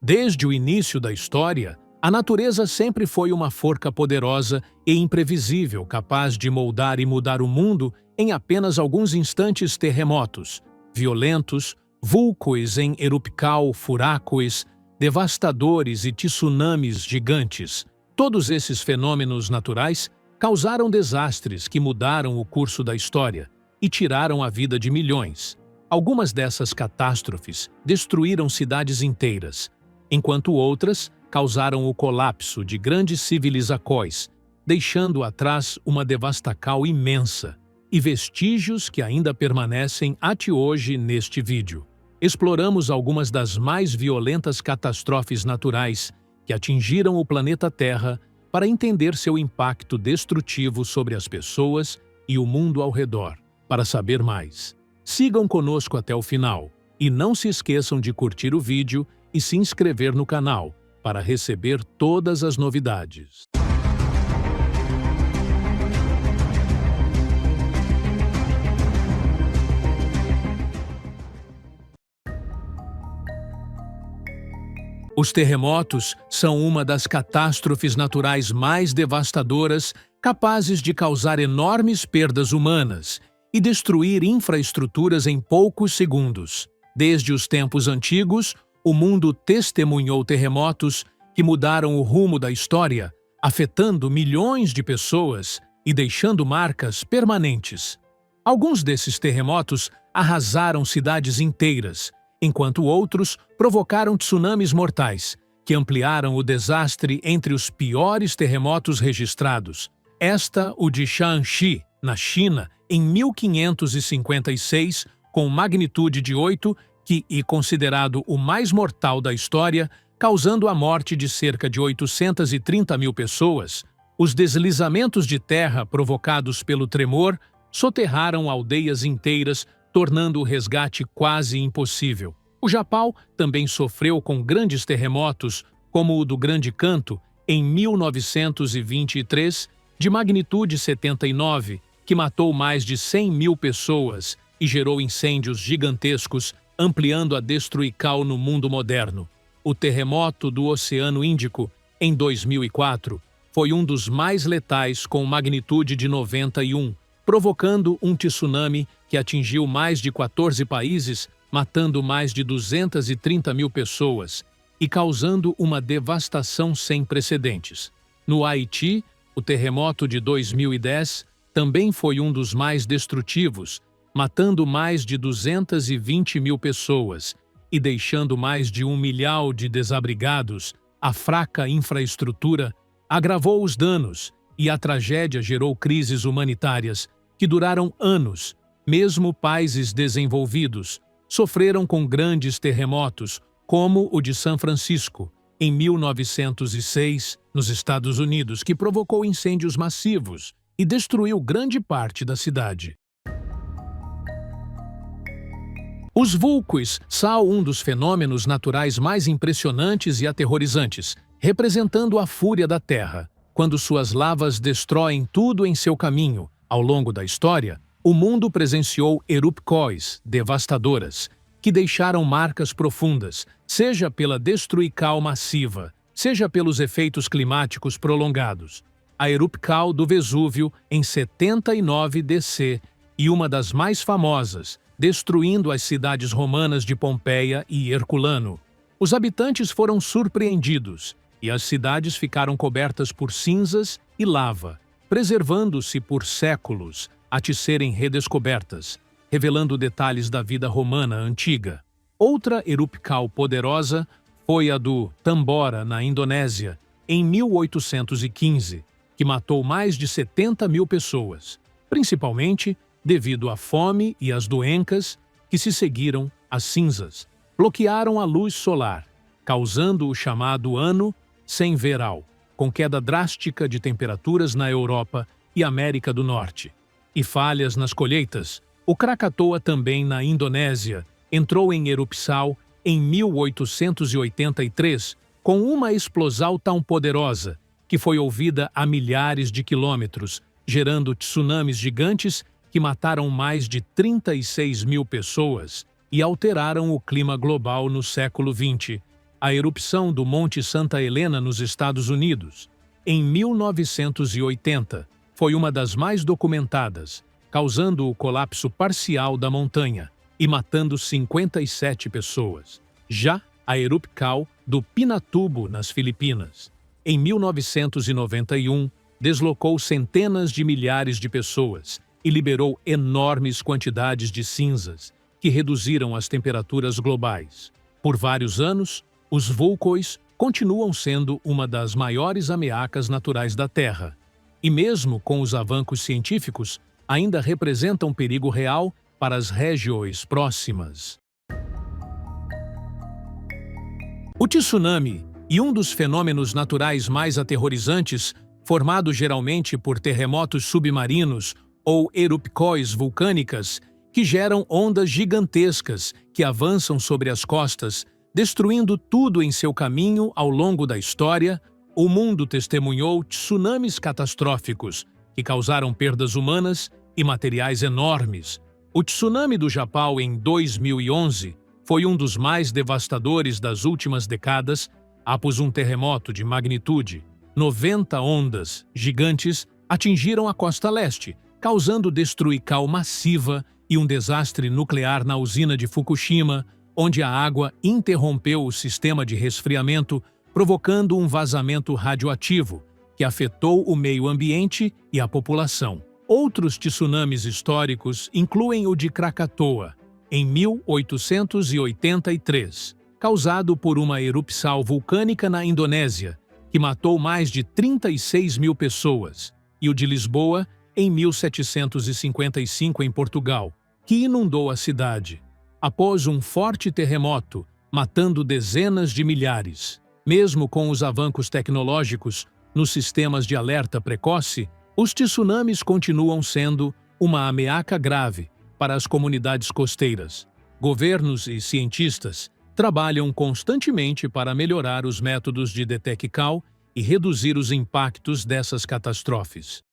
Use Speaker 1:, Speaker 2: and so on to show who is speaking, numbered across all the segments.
Speaker 1: Desde o início da história, a natureza sempre foi uma forca poderosa e imprevisível, capaz de moldar e mudar o mundo em apenas alguns instantes. Terremotos violentos, vulcões em erupção, furacões devastadores e tsunamis gigantes. Todos esses fenômenos naturais causaram desastres que mudaram o curso da história e tiraram a vida de milhões. Algumas dessas catástrofes destruíram cidades inteiras, enquanto outras causaram o colapso de grandes civilizações, deixando atrás uma devastação imensa e vestígios que ainda permanecem até hoje. Neste vídeo, exploramos algumas das mais violentas catástrofes naturais que atingiram o planeta Terra para entender seu impacto destrutivo sobre as pessoas e o mundo ao redor. Para saber mais, sigam conosco até o final e não se esqueçam de curtir o vídeo e se inscrever no canal para receber todas as novidades. Os terremotos são uma das catástrofes naturais mais devastadoras, capazes de causar enormes perdas humanas e destruir infraestruturas em poucos segundos. Desde os tempos antigos, o mundo testemunhou terremotos que mudaram o rumo da história, afetando milhões de pessoas e deixando marcas permanentes. Alguns desses terremotos arrasaram cidades inteiras, enquanto outros provocaram tsunamis mortais, que ampliaram o desastre. Entre os piores terremotos registrados, o de Shaanxi, na China, em 1556, com magnitude de 8, que é considerado o mais mortal da história, causando a morte de cerca de 830 mil pessoas. Os deslizamentos de terra provocados pelo tremor soterraram aldeias inteiras, tornando o resgate quase impossível. O Japão também sofreu com grandes terremotos, como o do Grande Kanto, em 1923, de magnitude 79, que matou mais de 100 mil pessoas e gerou incêndios gigantescos, ampliando a destruição no mundo moderno. O terremoto do Oceano Índico, em 2004, foi um dos mais letais, com magnitude de 91, provocando um tsunami que atingiu mais de 14 países, matando mais de 230 mil pessoas e causando uma devastação sem precedentes. No Haiti, o terremoto de 2010 também foi um dos mais destrutivos, matando mais de 220 mil pessoas e deixando mais de 1 milhão de desabrigados. A fraca infraestrutura agravou os danos e a tragédia gerou crises humanitárias que duraram anos. Mesmo países desenvolvidos sofreram com grandes terremotos, como o de São Francisco, em 1906, nos Estados Unidos, que provocou incêndios massivos e destruiu grande parte da cidade. Os vulcões são um dos fenômenos naturais mais impressionantes e aterrorizantes, representando a fúria da Terra. Quando suas lavas destroem tudo em seu caminho, ao longo da história, o mundo presenciou erupções devastadoras, que deixaram marcas profundas, seja pela destruição massiva, seja pelos efeitos climáticos prolongados. A erupção do Vesúvio, em 79 DC, e uma das mais famosas, destruindo as cidades romanas de Pompeia e Herculano. Os habitantes foram surpreendidos, e as cidades ficaram cobertas por cinzas e lava, preservando-se por séculos até serem redescobertas, revelando detalhes da vida romana antiga. Outra erupção poderosa foi a do Tambora, na Indonésia, em 1815, que matou mais de 70 mil pessoas, principalmente devido à fome e às doenças que se seguiram às cinzas. Bloquearam a luz solar, causando o chamado Ano Sem Verão, com queda drástica de temperaturas na Europa e América do Norte, e falhas nas colheitas. O Krakatoa, também na Indonésia, entrou em erupção em 1883, com uma explosão tão poderosa que foi ouvida a milhares de quilômetros, gerando tsunamis gigantes que mataram mais de 36 mil pessoas e alteraram o clima global no século XX. a erupção do Monte Santa Helena nos Estados Unidos, em 1980, foi uma das mais documentadas, causando o colapso parcial da montanha e matando 57 pessoas. Já a erupção do Pinatubo, nas Filipinas, em 1991, deslocou centenas de milhares de pessoas e liberou enormes quantidades de cinzas, que reduziram as temperaturas globais. Por vários anos, os vulcões continuam sendo uma das maiores ameaças naturais da Terra, e mesmo com os avanços científicos, ainda representam perigo real para as regiões próximas. O tsunami, e um dos fenômenos naturais mais aterrorizantes, formado geralmente por terremotos submarinos ou erupções vulcânicas, que geram ondas gigantescas que avançam sobre as costas, destruindo tudo em seu caminho ao longo da história. O mundo testemunhou tsunamis catastróficos, que causaram perdas humanas e materiais enormes. O tsunami do Japão em 2011 foi um dos mais devastadores das últimas décadas, após um terremoto de magnitude 90. Ondas gigantes atingiram a costa leste, causando destruição massiva e um desastre nuclear na usina de Fukushima, onde a água interrompeu o sistema de resfriamento, provocando um vazamento radioativo, que afetou o meio ambiente e a população. Outros tsunamis históricos incluem o de Krakatoa, em 1883, causado por uma erupção vulcânica na Indonésia, que matou mais de 36 mil pessoas, e o de Lisboa, em 1755 em Portugal, que inundou a cidade, após um forte terremoto, matando dezenas de milhares. Mesmo com os avanços tecnológicos nos sistemas de alerta precoce, os tsunamis continuam sendo uma ameaça grave para as comunidades costeiras. Governos e cientistas trabalham constantemente para melhorar os métodos de detecção e reduzir os impactos dessas catástrofes.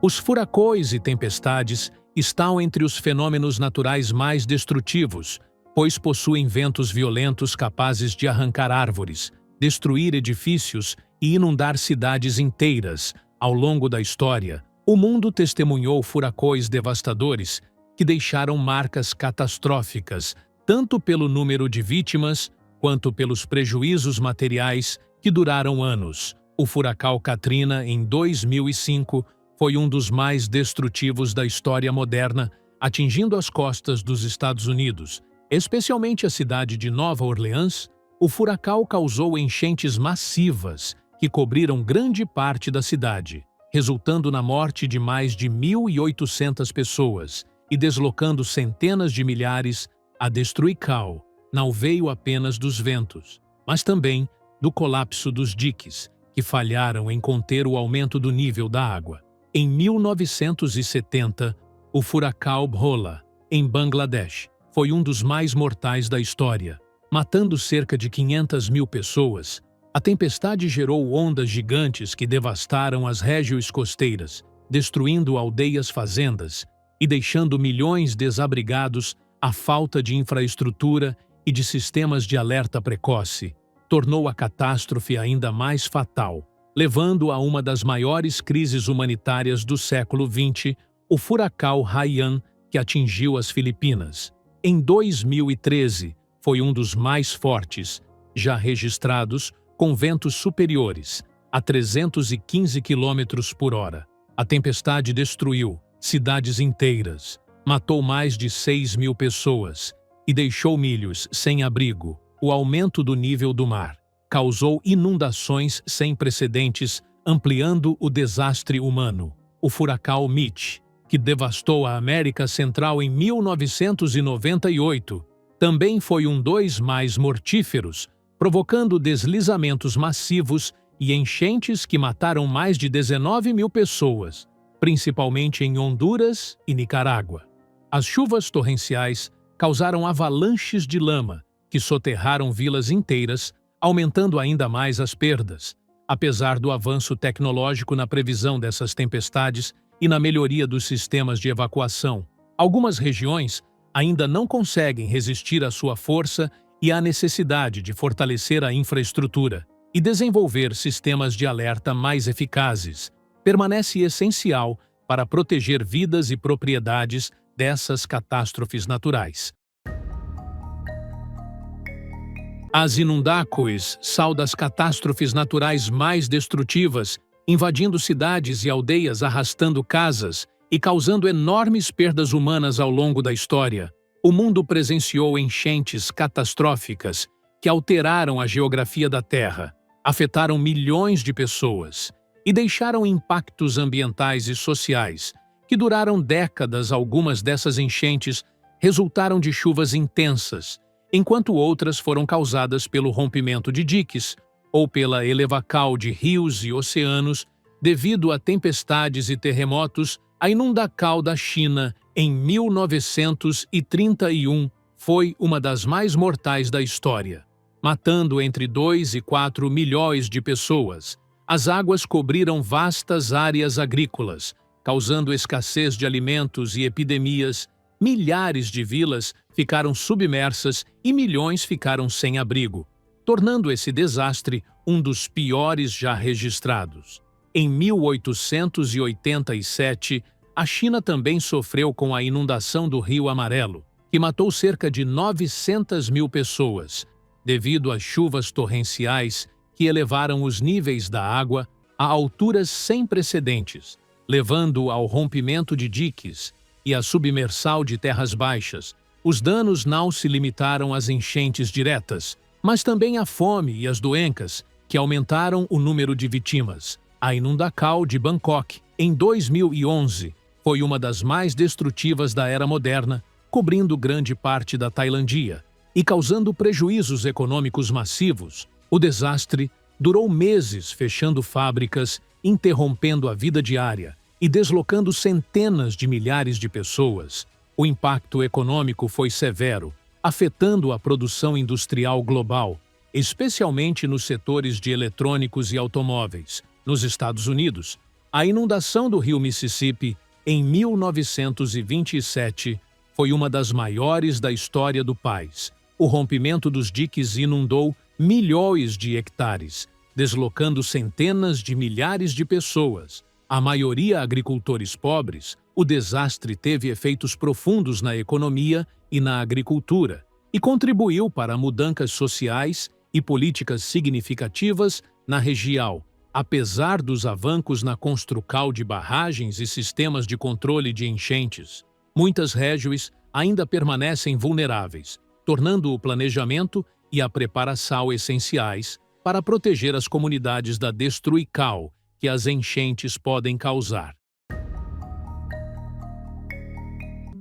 Speaker 1: Os furacões e tempestades estão entre os fenômenos naturais mais destrutivos, pois possuem ventos violentos capazes de arrancar árvores, destruir edifícios e inundar cidades inteiras. Ao longo da história, o mundo testemunhou furacões devastadores que deixaram marcas catastróficas, tanto pelo número de vítimas quanto pelos prejuízos materiais que duraram anos. O furacão Katrina, em 2005, foi um dos mais destrutivos da história moderna, atingindo as costas dos Estados Unidos, especialmente a cidade de Nova Orleans. O furacão causou enchentes massivas que cobriram grande parte da cidade, resultando na morte de mais de 1.800 pessoas e deslocando centenas de milhares. A destruição não veio apenas dos ventos, mas também do colapso dos diques, que falharam em conter o aumento do nível da água. Em 1970, o furacão Bhola, em Bangladesh, foi um dos mais mortais da história, matando cerca de 500 mil pessoas. A tempestade gerou ondas gigantes que devastaram as regiões costeiras, destruindo aldeias, fazendas e deixando milhões desabrigados. A falta de infraestrutura e de sistemas de alerta precoce tornou a catástrofe ainda mais fatal, levando a uma das maiores crises humanitárias do século XX, o furacão Haiyan, que atingiu as Filipinas. Em 2013, foi um dos mais fortes já registrados, com ventos superiores a 315 km por hora. A tempestade destruiu cidades inteiras, matou mais de 6 mil pessoas e deixou milhões sem abrigo. O aumento do nível do mar causou inundações sem precedentes, ampliando o desastre humano. O furacão Mitch, que devastou a América Central em 1998, também foi um dos mais mortíferos, provocando deslizamentos massivos e enchentes que mataram mais de 19 mil pessoas, principalmente em Honduras e Nicarágua. As chuvas torrenciais causaram avalanches de lama que soterraram vilas inteiras, aumentando ainda mais as perdas. Apesar do avanço tecnológico na previsão dessas tempestades e na melhoria dos sistemas de evacuação, algumas regiões ainda não conseguem resistir à sua força e à necessidade de fortalecer a infraestrutura e desenvolver sistemas de alerta mais eficazes, permanece essencial para proteger vidas e propriedades dessas catástrofes naturais. As inundácoes são das catástrofes naturais mais destrutivas, invadindo cidades e aldeias, arrastando casas e causando enormes perdas humanas ao longo da história. O mundo presenciou enchentes catastróficas que alteraram a geografia da Terra, afetaram milhões de pessoas e deixaram impactos ambientais e sociais que duraram décadas. Algumas dessas enchentes resultaram de chuvas intensas, enquanto outras foram causadas pelo rompimento de diques ou pela elevação de rios e oceanos devido a tempestades e terremotos. A inundação da China, em 1931, foi uma das mais mortais da história, matando entre 2 e 4 milhões de pessoas. As águas cobriram vastas áreas agrícolas, causando escassez de alimentos e epidemias. Milhares de vilas ficaram submersas e milhões ficaram sem abrigo, tornando esse desastre um dos piores já registrados. Em 1887, a China também sofreu com a inundação do Rio Amarelo, que matou cerca de 900 mil pessoas, devido às chuvas torrenciais que elevaram os níveis da água a alturas sem precedentes, levando ao rompimento de diques e à submersão de terras baixas. Os danos não se limitaram às enchentes diretas, mas também à fome e às doenças, que aumentaram o número de vítimas. A inundação de Bangkok, em 2011, foi uma das mais destrutivas da era moderna, cobrindo grande parte da Tailândia e causando prejuízos econômicos massivos. O desastre durou meses, fechando fábricas, interrompendo a vida diária e deslocando centenas de milhares de pessoas. O impacto econômico foi severo, afetando a produção industrial global, especialmente nos setores de eletrônicos e automóveis. Nos Estados Unidos, a inundação do rio Mississippi, em 1927, foi uma das maiores da história do país. O rompimento dos diques inundou milhões de hectares, deslocando centenas de milhares de pessoas, a maioria agricultores pobres. O desastre teve efeitos profundos na economia e na agricultura e contribuiu para mudanças sociais e políticas significativas na região. Apesar dos avanços na construção de barragens e sistemas de controle de enchentes, muitas regiões ainda permanecem vulneráveis, tornando o planejamento e a preparação essenciais para proteger as comunidades da destruição que as enchentes podem causar.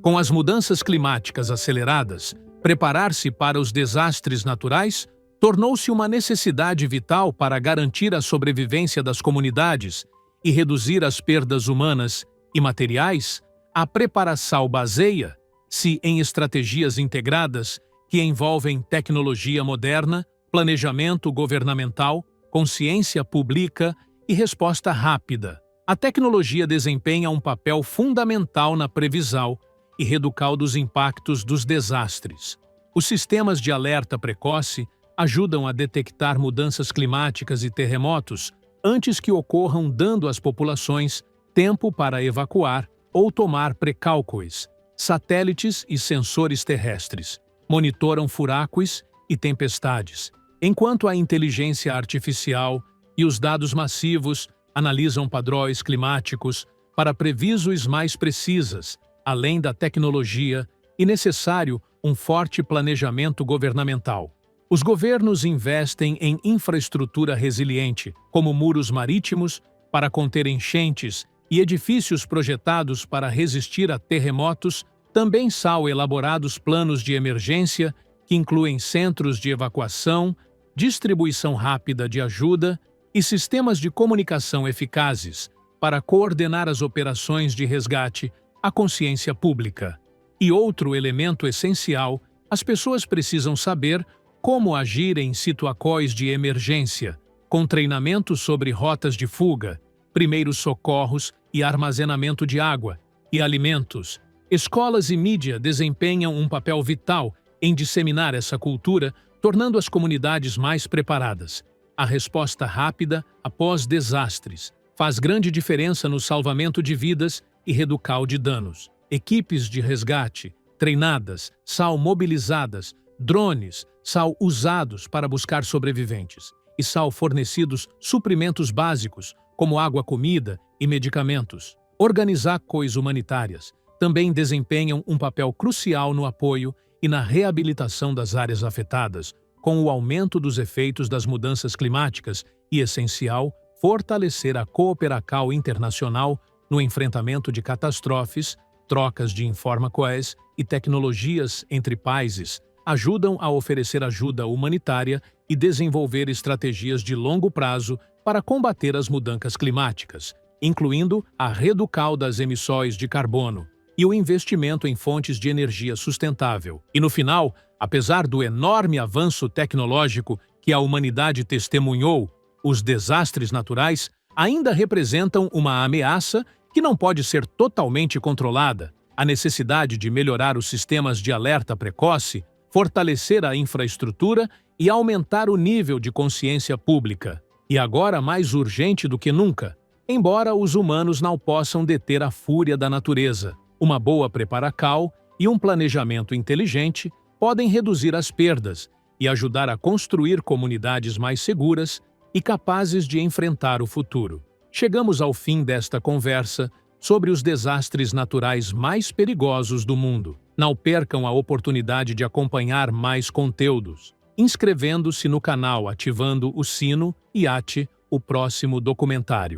Speaker 1: Com as mudanças climáticas aceleradas, preparar-se para os desastres naturais tornou-se uma necessidade vital para garantir a sobrevivência das comunidades e reduzir as perdas humanas e materiais. A preparação baseia-se em estratégias integradas que envolvem tecnologia moderna, planejamento governamental, consciência pública e resposta rápida. A tecnologia desempenha um papel fundamental na previsão e redução dos impactos dos desastres. Os sistemas de alerta precoce ajudam a detectar mudanças climáticas e terremotos antes que ocorram, dando às populações tempo para evacuar ou tomar precauções. Satélites e sensores terrestres monitoram furacões e tempestades, enquanto a inteligência artificial e os dados massivos analisam padrões climáticos para previsões mais precisas. Além da tecnologia, é necessário um forte planejamento governamental. Os governos investem em infraestrutura resiliente, como muros marítimos para conter enchentes e edifícios projetados para resistir a terremotos. Também são elaborados planos de emergência que incluem centros de evacuação, distribuição rápida de ajuda e sistemas de comunicação eficazes para coordenar as operações de resgate. A consciência pública. E outro elemento essencial, as pessoas precisam saber como agir em situações de emergência, com treinamento sobre rotas de fuga, primeiros socorros e armazenamento de água e alimentos. Escolas e mídia desempenham um papel vital em disseminar essa cultura, tornando as comunidades mais preparadas. A resposta rápida após desastres faz grande diferença no salvamento de vidas e redução de danos. Equipes de resgate, treinadas, são mobilizadas, drones são usados para buscar sobreviventes e são fornecidos suprimentos básicos, como água, comida e medicamentos. Organizações humanitárias também desempenham um papel crucial no apoio e na reabilitação das áreas afetadas, com o aumento dos efeitos das mudanças climáticas e, essencial, fortalecer a cooperação internacional no enfrentamento de catástrofes, trocas de informações e tecnologias entre países ajudam a oferecer ajuda humanitária e desenvolver estratégias de longo prazo para combater as mudanças climáticas, incluindo a redução das emissões de carbono e o investimento em fontes de energia sustentável. E no final, apesar do enorme avanço tecnológico que a humanidade testemunhou, os desastres naturais ainda representam uma ameaça que não pode ser totalmente controlada. A necessidade de melhorar os sistemas de alerta precoce, fortalecer a infraestrutura e aumentar o nível de consciência pública. E agora mais urgente do que nunca, embora os humanos não possam deter a fúria da natureza, uma boa preparação e um planejamento inteligente podem reduzir as perdas e ajudar a construir comunidades mais seguras e capazes de enfrentar o futuro. Chegamos ao fim desta conversa sobre os desastres naturais mais perigosos do mundo. Não percam a oportunidade de acompanhar mais conteúdos, inscrevendo-se no canal, ativando o sino e ate o próximo documentário.